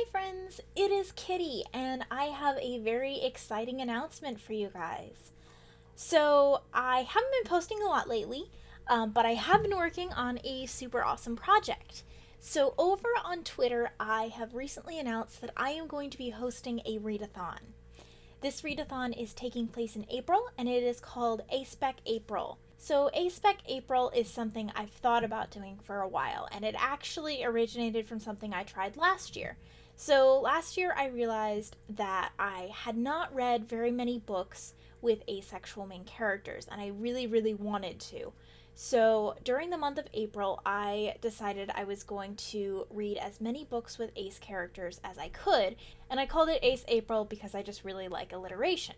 Hi friends, it is Kitty, and I have a very exciting announcement for you guys. So, I haven't been posting a lot lately, but I have been working on a super awesome project. So, over on Twitter, I have recently announced that I am going to be hosting a readathon. This readathon is taking place in April, and it is called A-spec April. So A-spec April is something I've thought about doing for a while, and it actually originated from something I tried last year. So last year I realized that I had not read very many books with asexual main characters, and I really wanted to. So during the month of April, I decided I was going to read as many books with ace characters as I could, and I called it Ace April because I just really like alliteration.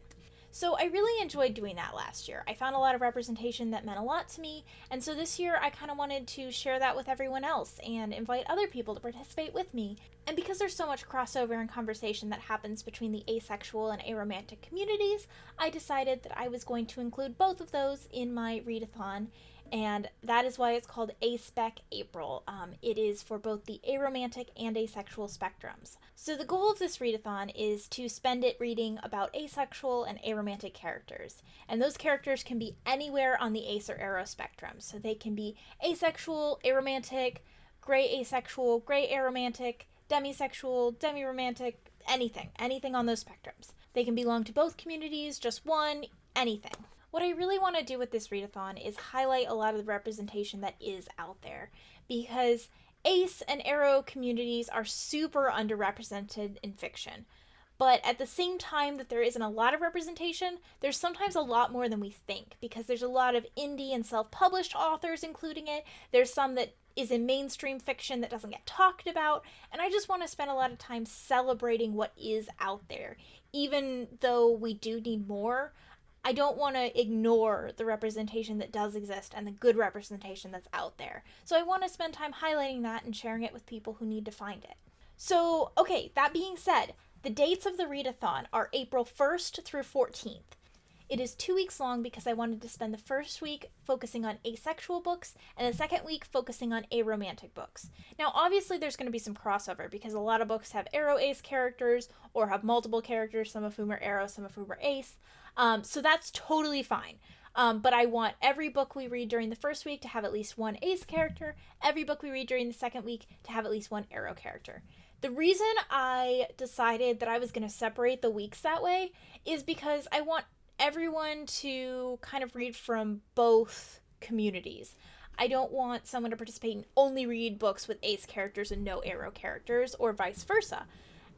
So I really enjoyed doing that last year. I found a lot of representation that meant a lot to me, and so this year I kind of wanted to share that with everyone else and invite other people to participate with me. And because there's so much crossover and conversation that happens between the asexual and aromantic communities, I decided that I was going to include both of those in my readathon, and that is why it's called A-spec April. It is for both the aromantic and asexual spectrums. So the goal of this readathon is to spend it reading about asexual and aromantic characters. And those characters can be anywhere on the ace or aro spectrum. So they can be asexual, aromantic, gray asexual, gray aromantic, demisexual, demiromantic, anything on those spectrums. They can belong to both communities, just one, anything. What I really want to do with this readathon is highlight a lot of the representation that is out there, because ace and aro communities are super underrepresented in fiction. But at the same time that there isn't a lot of representation, there's sometimes a lot more than we think, because there's a lot of indie and self-published authors including it. There's some that is in mainstream fiction that doesn't get talked about, and I just want to spend a lot of time celebrating what is out there. Even though we do need more, I don't want to ignore the representation that does exist and the good representation that's out there. So I want to spend time highlighting that and sharing it with people who need to find it. So, okay, that being said, the dates of the readathon are April 1st through 14th. It is 2 weeks long because I wanted to spend the first week focusing on asexual books and the second week focusing on aromantic books. Now, obviously, there's going to be some crossover because a lot of books have aro ace characters or have multiple characters, some of whom are aro, some of whom are ace. So that's totally fine. But I want every book we read during the first week to have at least one ace character, every book we read during the second week to have at least one aro character. The reason I decided that I was going to separate the weeks that way is because I want everyone to kind of read from both communities. I don't want someone to participate and only read books with ace characters and no aro characters, or vice versa.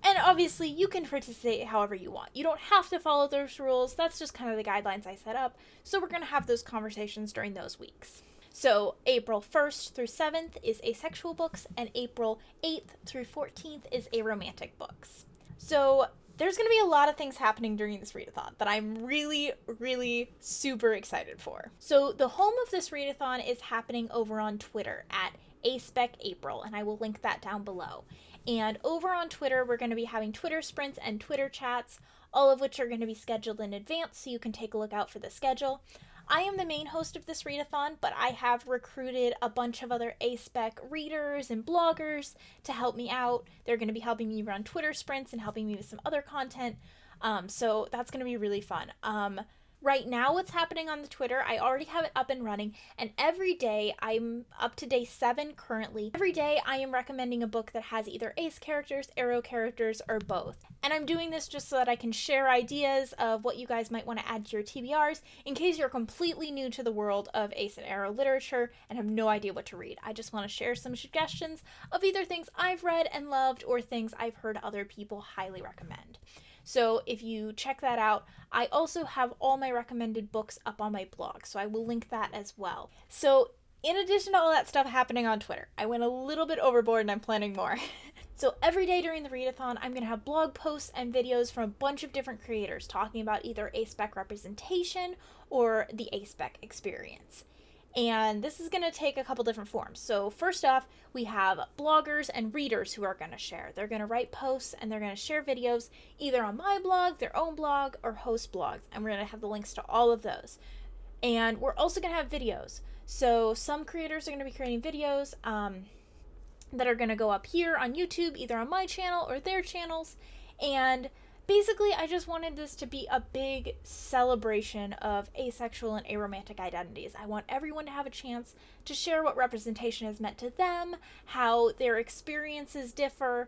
And obviously, you can participate however you want. You don't have to follow those rules. That's just kind of the guidelines I set up. So we're going to have those conversations during those weeks. So April 1st through 7th is asexual books, and April 8th through 14th is aromantic books. So there's going to be a lot of things happening during this readathon that I'm really super excited for. So the home of this readathon is happening over on Twitter at A-spec April, and I will link that down below. And over on Twitter, we're going to be having Twitter sprints and Twitter chats, all of which are going to be scheduled in advance, so you can take a look out for the schedule. I am the main host of this readathon, but I have recruited a bunch of other A-spec readers and bloggers to help me out. They're going to be helping me run Twitter sprints and helping me with some other content, so that's going to be really fun. Right now, what's happening on the Twitter, I already have it up and running, and every day, I'm up to day 7 currently. Every day, I am recommending a book that has either ace characters, aro characters, or both. And I'm doing this just so that I can share ideas of what you guys might want to add to your TBRs in case you're completely new to the world of ace and aro literature and have no idea what to read. I just want to share some suggestions of either things I've read and loved or things I've heard other people highly recommend. So if you check that out, I also have all my recommended books up on my blog, so I will link that as well. So in addition to all that stuff happening on Twitter, I went a little bit overboard and I'm planning more. So every day during the readathon, I'm going to have blog posts and videos from a bunch of different creators talking about either A-spec representation or the A-spec experience. And this is going to take a couple different forms. So first off, we have bloggers and readers who are going to share. They're going to write posts and they're going to share videos either on my blog, their own blog, or host blogs. And we're going to have the links to all of those. And we're also going to have videos. So some creators are going to be creating videos. that are going to go up here on YouTube, either on my channel or their channels. And basically, I just wanted this to be a big celebration of asexual and aromantic identities. I want everyone to have a chance to share what representation has meant to them, how their experiences differ.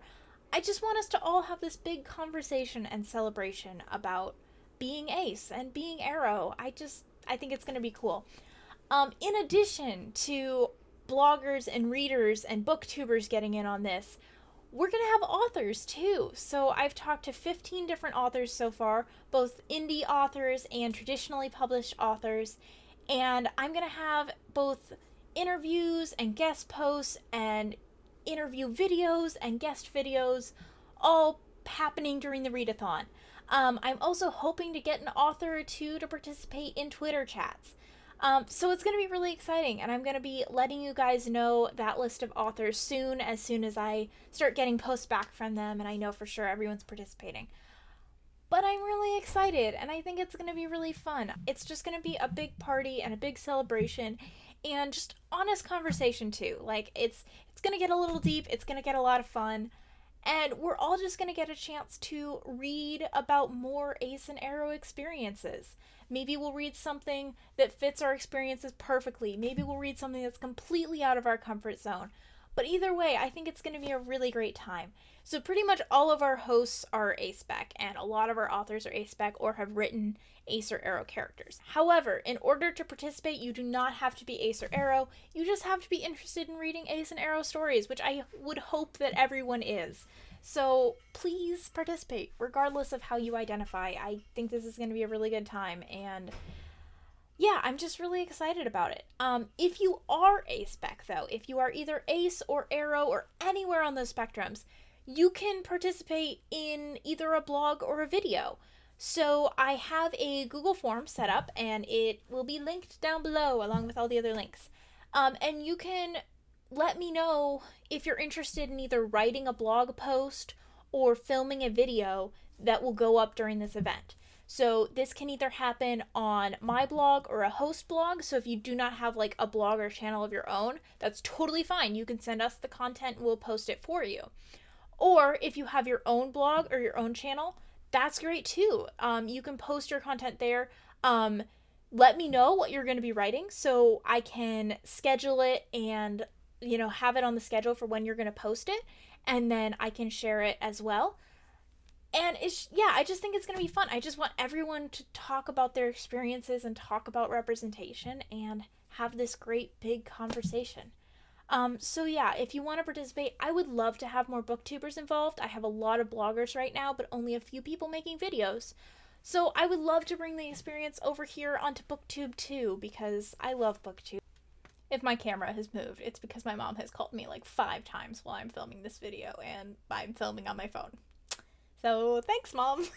I just want us to all have this big conversation and celebration about being ace and being aro. I think it's going to be cool. In addition to bloggers and readers and booktubers getting in on this, we're going to have authors too. So I've talked to 15 different authors so far, both indie authors and traditionally published authors. And I'm going to have both interviews and guest posts and interview videos and guest videos all happening during the Readathon. I'm also hoping to get an author or two to participate in Twitter chats. So it's going to be really exciting, and I'm going to be letting you guys know that list of authors soon as I start getting posts back from them and I know for sure everyone's participating. But I'm really excited, and I think it's going to be really fun. It's just going to be a big party and a big celebration and just honest conversation too. Like, it's going to get a little deep, it's going to get a lot of fun, and we're all just going to get a chance to read about more ace and aro experiences. Maybe we'll read something that fits our experiences perfectly. Maybe we'll read something that's completely out of our comfort zone. But either way, I think it's going to be a really great time. So pretty much all of our hosts are A-spec, and a lot of our authors are A-spec or have written ace or aro characters. However, in order to participate, you do not have to be ace or aro. You just have to be interested in reading ace and aro stories, which I would hope that everyone is. So please participate, regardless of how you identify. I think this is going to be a really good time, and yeah, I'm just really excited about it. If you are A-spec, though, if you are either ace or aro or anywhere on those spectrums, you can participate in either a blog or a video. So I have a Google form set up, and it will be linked down below along with all the other links. And you can let me know if you're interested in either writing a blog post or filming a video that will go up during this event. So this can either happen on my blog or a host blog. So if you do not have like a blog or channel of your own, that's totally fine. You can send us the content and we'll post it for you. Or if you have your own blog or your own channel, that's great too. You can post your content there. Let me know what you're going to be writing so I can schedule it and have it on the schedule for when you're going to post it, and then I can share it as well. And I just think it's going to be fun. I just want everyone to talk about their experiences and talk about representation and have this great big conversation. So yeah, if you want to participate, I would love to have more booktubers involved. I have a lot of bloggers right now, but only a few people making videos. So I would love to bring the experience over here onto BookTube too, because I love BookTube. If my camera has moved, it's because my mom has called me like 5 times while I'm filming this video, and I'm filming on my phone. So thanks, Mom.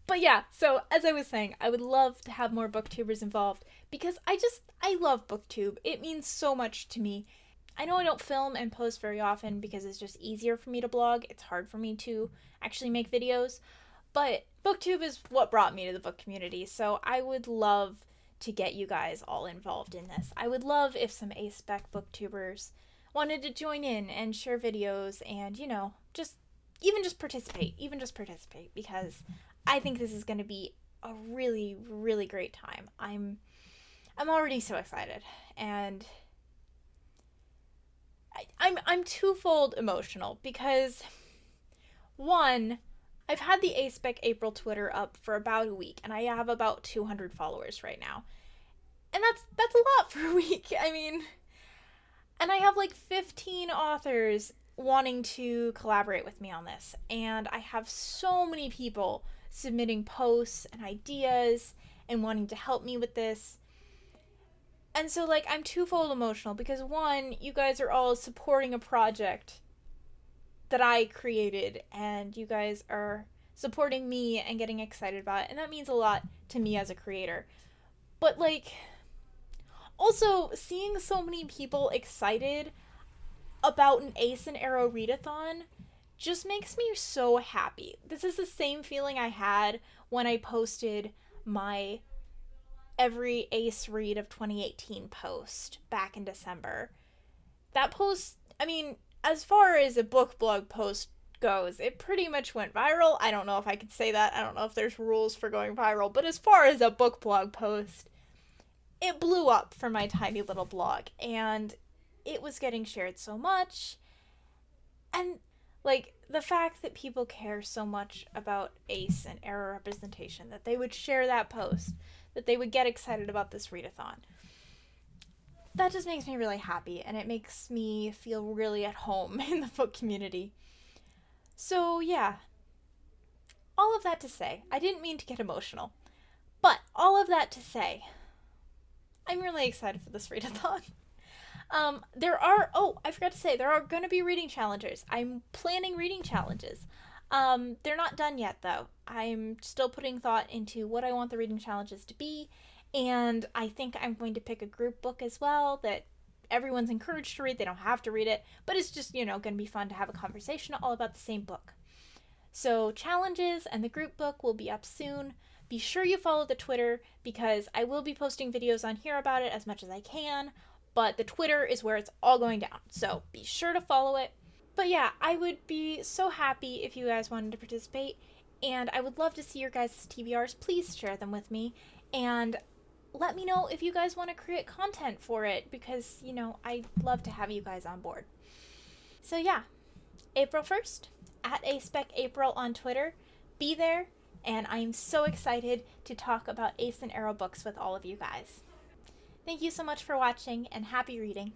But yeah, so as I was saying, I would love to have more booktubers involved because I love BookTube. It means so much to me. I know I don't film and post very often because it's just easier for me to blog. It's hard for me to actually make videos, but BookTube is what brought me to the book community, so I would love to get you guys all involved in this. I would love if some A-spec booktubers wanted to join in and share videos and, just participate, because I think this is going to be a really, really great time. I'm already so excited, and I'm twofold emotional because, one, I've had the A-spec April Twitter up for about a week, and I have about 200 followers right now. And that's a lot for a week. I mean, and I have like 15 authors wanting to collaborate with me on this. And I have so many people submitting posts and ideas and wanting to help me with this. And so, like, I'm twofold emotional because, one, you guys are all supporting a project that I created, and you guys are supporting me and getting excited about it, and that means a lot to me as a creator. But, like, also seeing so many people excited about an Ace and Aro Readathon just makes me so happy. This is the same feeling I had when I posted my every Ace read of 2018 post back in December. that post, I mean, as far as a book blog post goes, it pretty much went viral. I don't know if I could say that. I don't know if there's rules for going viral, but as far as a book blog post, it blew up for my tiny little blog, and it was getting shared so much. And like the fact that people care so much about ace and error representation, that they would share that post, that they would get excited about this readathon, that just makes me really happy, and it makes me feel really at home in the book community. So yeah, all of that to say, I didn't mean to get emotional, but all of that to say, I'm really excited for this readathon. I forgot to say, there are going to be reading challenges. I'm planning reading challenges. They're not done yet, though. I'm still putting thought into what I want the reading challenges to be, and I think I'm going to pick a group book as well that everyone's encouraged to read. They don't have to read it, but it's just, going to be fun to have a conversation all about the same book. So challenges and the group book will be up soon. Be sure you follow the Twitter, because I will be posting videos on here about it as much as I can, but the Twitter is where it's all going down, so be sure to follow it. But yeah, I would be so happy if you guys wanted to participate, and I would love to see your guys' TBRs. Please share them with me, and let me know if you guys want to create content for it, because, I'd love to have you guys on board. So yeah, April 1st, at A-spec April on Twitter. Be there, and I'm so excited to talk about Ace and Arrow books with all of you guys. Thank you so much for watching, and happy reading.